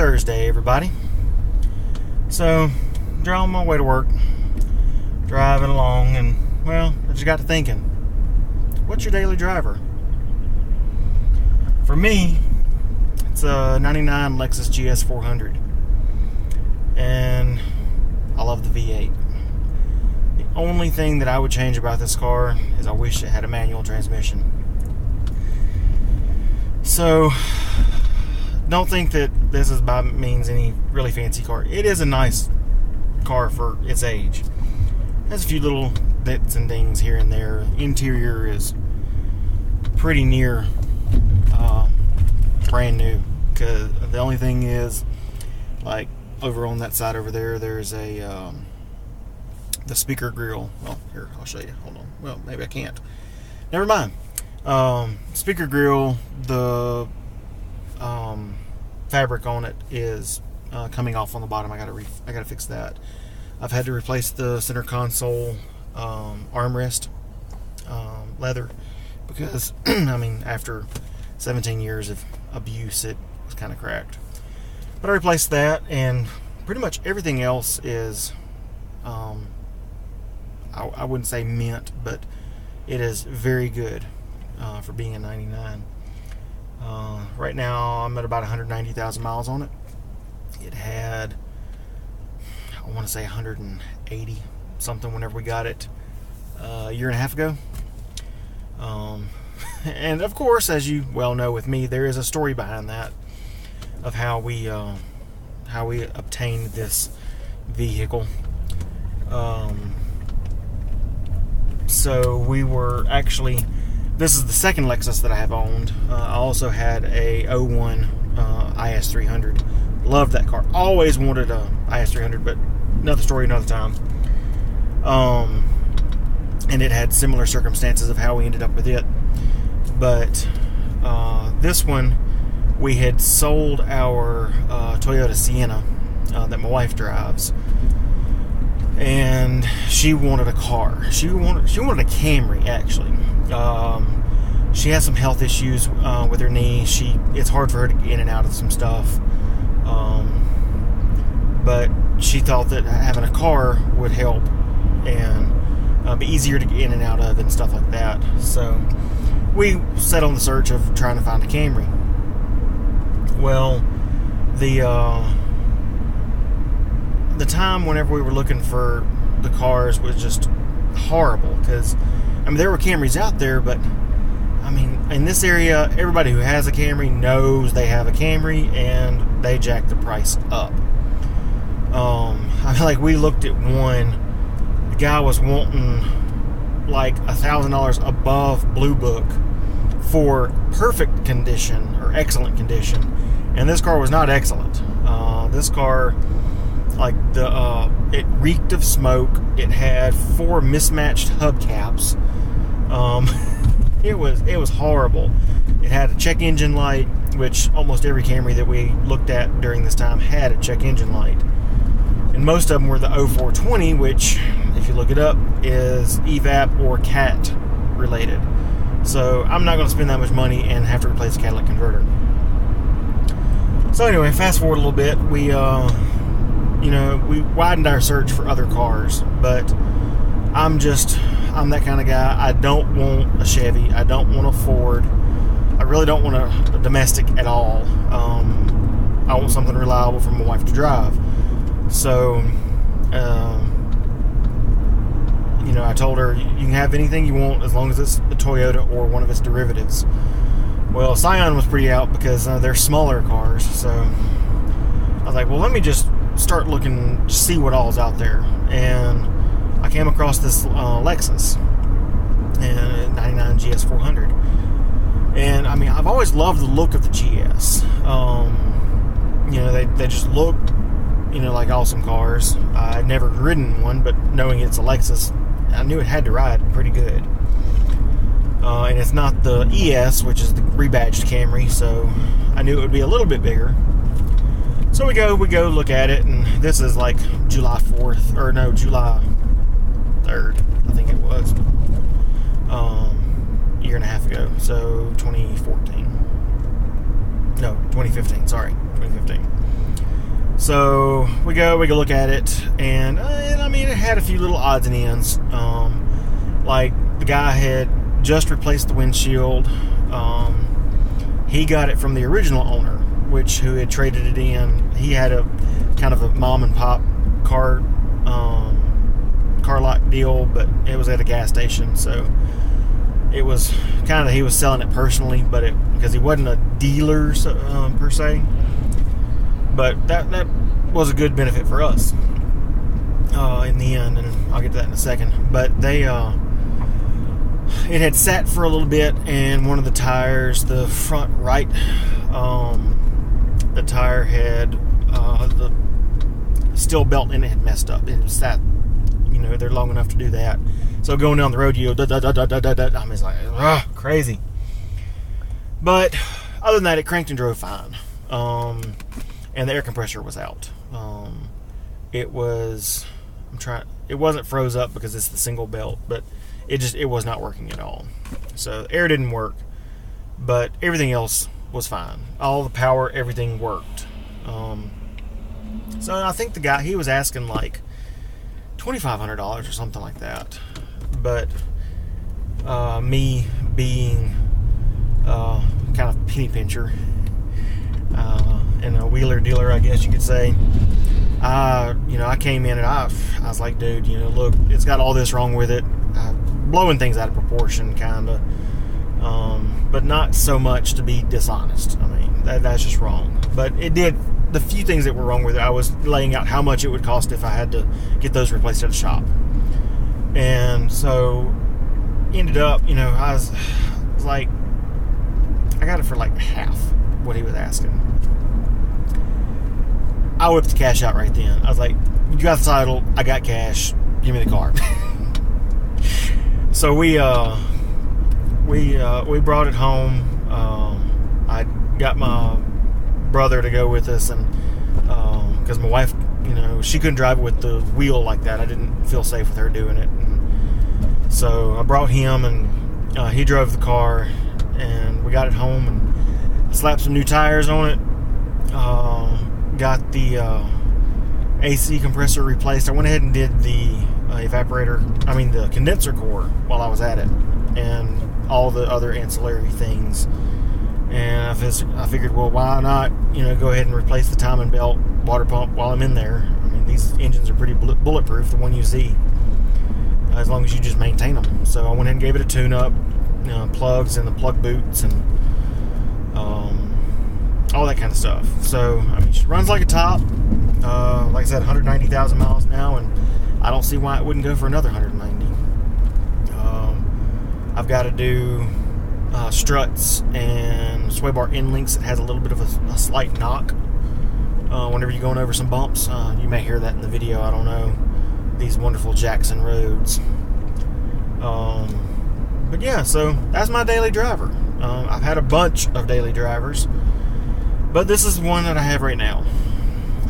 Thursday, everybody. So, on my way to work, driving along, and, well, I just got to thinking, what's your daily driver? For me, it's a 99 Lexus GS400. And I love the V8. The only thing that I would change about this car is I wish it had a manual transmission. So, don't think that this is by means any really fancy car. It is a nice car for its age. It has a few little bits and dings here and there. Interior is pretty near brand new. Because the only thing is, like over on that side over there, there's a the speaker grill. Well, here, I'll show you. Hold on. Well, maybe I can't. Never mind. Speaker grill, the fabric on it is coming off on the bottom. I gotta fix that. I've had to replace the center console armrest leather because I mean, after 17 years of abuse, it was kind of cracked. But I replaced that, and pretty much everything else is I wouldn't say mint, but it is very good for being a 99. Right now I'm at about 190,000 miles on it. It had, I want to say 180 something whenever we got it a year and a half ago. And of course, as you well know with me, there is a story behind that of how we obtained this vehicle. So we were actually, this is the second Lexus that I have owned. I also had a 01 IS300. Loved that car. Always wanted a IS300, but another story, another time. And it had similar circumstances of how we ended up with it. But this one, we had sold our Toyota Sienna that my wife drives. And she wanted a car. She wanted a Camry, actually. She has some health issues with her knee. It's hard for her to get in and out of some stuff. But she thought that having a car would help and be easier to get in and out of and stuff like that. So we set on the search of trying to find a Camry. Well, the time whenever we were looking for the cars was just horrible, because I mean, there were Camrys out there, but I mean, in this area, everybody who has a Camry knows they have a Camry, and they jack the price up. I mean, like, we looked at one, the guy was wanting like $1,000 above Blue Book for perfect condition or excellent condition, and this car was not excellent. This car, like, it reeked of smoke. It had 4 mismatched hubcaps. It was horrible. It had a check engine light, which almost every Camry that we looked at during this time had a check engine light. And most of them were the 0420, which, if you look it up, is EVAP or CAT related. So I'm not going to spend that much money and have to replace a catalytic converter. So anyway, fast forward a little bit. We widened our search for other cars, but I'm that kind of guy. I don't want a Chevy. I don't want a Ford. I really don't want a domestic at all. I want something reliable for my wife to drive. So, I told her, you can have anything you want as long as it's a Toyota or one of its derivatives. Well, Scion was pretty out because they're smaller cars. So I was like, well, let me just start looking, see what all's out there. And I came across this Lexus and 99 GS400. And I mean, I've always loved the look of the GS. They just look, like awesome cars. I'd never ridden one, but knowing it's a Lexus, I knew it had to ride pretty good. And it's not the ES, which is the rebadged Camry, so I knew it would be a little bit bigger. So we go look at it, and this is like July 4th, or no, July 3rd, I think it was, a year and a half ago, so 2014. No, 2015. Sorry, 2015. So we go look at it, and I mean, it had a few little odds and ends. Like the guy had just replaced the windshield. He got it from the original owner, who had traded it in. He had a kind of a mom and pop car lot deal, but it was at a gas station, so it was kind of, he was selling it personally, but because he wasn't a dealer per se. But that was a good benefit for us in the end, and I'll get to that in a second. But it had sat for a little bit, and one of the tires, the front right, the tire had the steel belt in it had messed up. It sat, they're long enough to do that. So going down the road, you go, I'm just like, crazy. But other than that, it cranked and drove fine. And the air compressor was out. It wasn't froze up because it's the single belt, but it was not working at all. So the air didn't work, but everything else was fine. All the power, everything worked. So I think the guy, he was asking like $2,500 or something like that. But me being kind of penny pincher and a wheeler dealer, I guess you could say, I came in and I was like, dude, look, it's got all this wrong with it. Blowing things out of proportion, kind of. But not so much to be dishonest. I mean, that's just wrong. But it did, the few things that were wrong with it, I was laying out how much it would cost if I had to get those replaced at a shop. And so, ended up, I was like, I got it for like half what he was asking. I whipped the cash out right then. I was like, you got the title, I got cash, give me the car. So we brought it home. I got my brother to go with us, and because my wife, she couldn't drive it with the wheel like that. I didn't feel safe with her doing it. And so I brought him, and he drove the car, and we got it home and slapped some new tires on it. Got the AC compressor replaced. I went ahead and did the the condenser core while I was at it, and all the other ancillary things. And I figured, well, why not, go ahead and replace the timing belt, water pump while I'm in there. I mean, these engines are pretty bulletproof, the one you see, as long as you just maintain them. So I went ahead and gave it a tune-up, plugs and the plug boots and all that kind of stuff. So, I mean, she runs like a top. Like I said, 190,000 miles now, and I don't see why it wouldn't go for another 190. I've got to do struts and sway bar end links. It has a little bit of a slight knock whenever you're going over some bumps. You may hear that in the video, I don't know. These wonderful Jackson roads. But yeah, so that's my daily driver. I've had a bunch of daily drivers, but this is one that I have right now.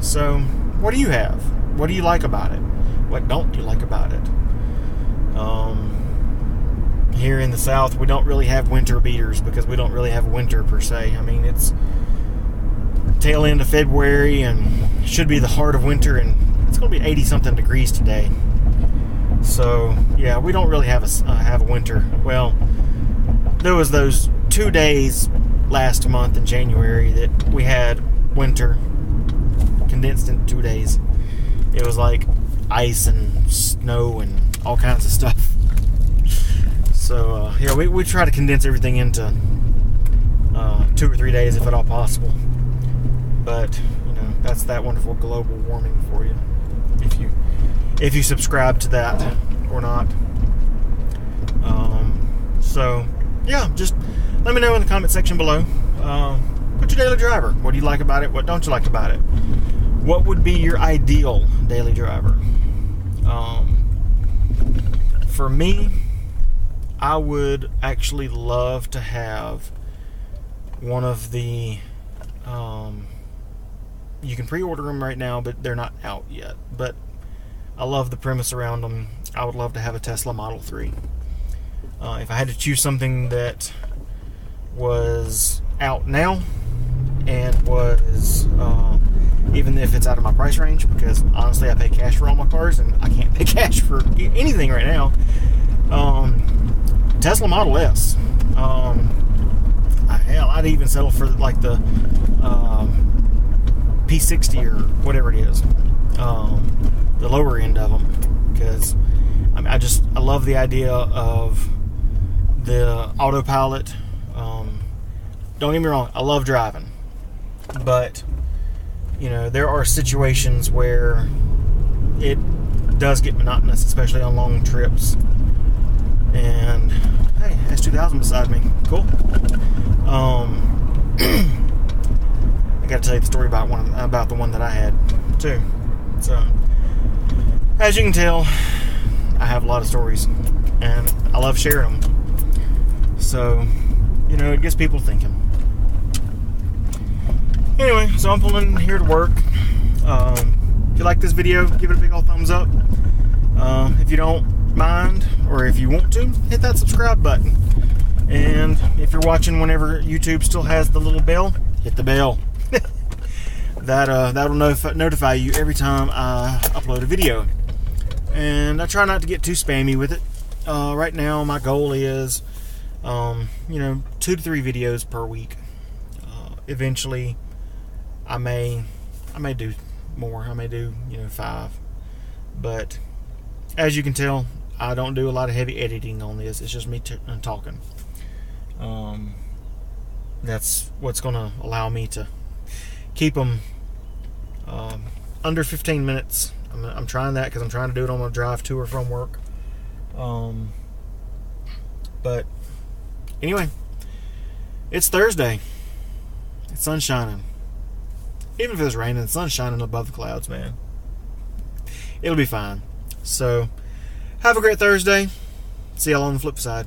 So, what do you have? What do you like about it? What don't you like about it? Here in the South, we don't really have winter beaters because we don't really have winter per se. I mean, it's tail end of February and should be the heart of winter, and it's going to be 80-something degrees today. So, yeah, we don't really have a winter. Well, there was those 2 days last month in January that we had winter condensed into 2 days. It was like ice and snow and all kinds of stuff. So yeah, we try to condense everything into 2 or 3 days if at all possible. But that's that wonderful global warming for you, if you subscribe to that or not. So yeah, just let me know in the comment section below. What's your daily driver? What do you like about it? What don't you like about it? What would be your ideal daily driver? For me, I would actually love to have one of the you can pre-order them right now, but they're not out yet. But I love the premise around them. I would love to have a Tesla Model 3. If I had to choose something that was out now and was, even if it's out of my price range, because honestly I pay cash for all my cars and I can't pay cash for anything right now. Tesla Model S. Hell, I'd even settle for like the P60 or whatever it is, the lower end of them, because I love the idea of the autopilot. Don't get me wrong, I love driving, but you know, there are situations where it does get monotonous, especially on long trips. And hey, S2000 beside me, cool. I got to tell you the story about the one that I had too. So, as you can tell, I have a lot of stories, and I love sharing them. So, you know, it gets people thinking. Anyway, so I'm pulling here to work. If you like this video, give it a big old thumbs up. If you don't mind, or if you want to, hit that subscribe button. And if you're watching whenever YouTube still has the little bell, hit the bell. That'll notify you every time I upload a video. And I try not to get too spammy with it. Right now, my goal is, 2 to 3 videos per week. Eventually, I may do more. I may do 5. But as you can tell, I don't do a lot of heavy editing on this. It's just me talking. That's what's going to allow me to keep them under 15 minutes. I'm trying that because I'm trying to do it on my drive to or from work. But anyway, it's Thursday. It's sun shining. Even if it's raining, the sun's shining above the clouds, man. It'll be fine. So, have a great Thursday. See y'all on the flip side.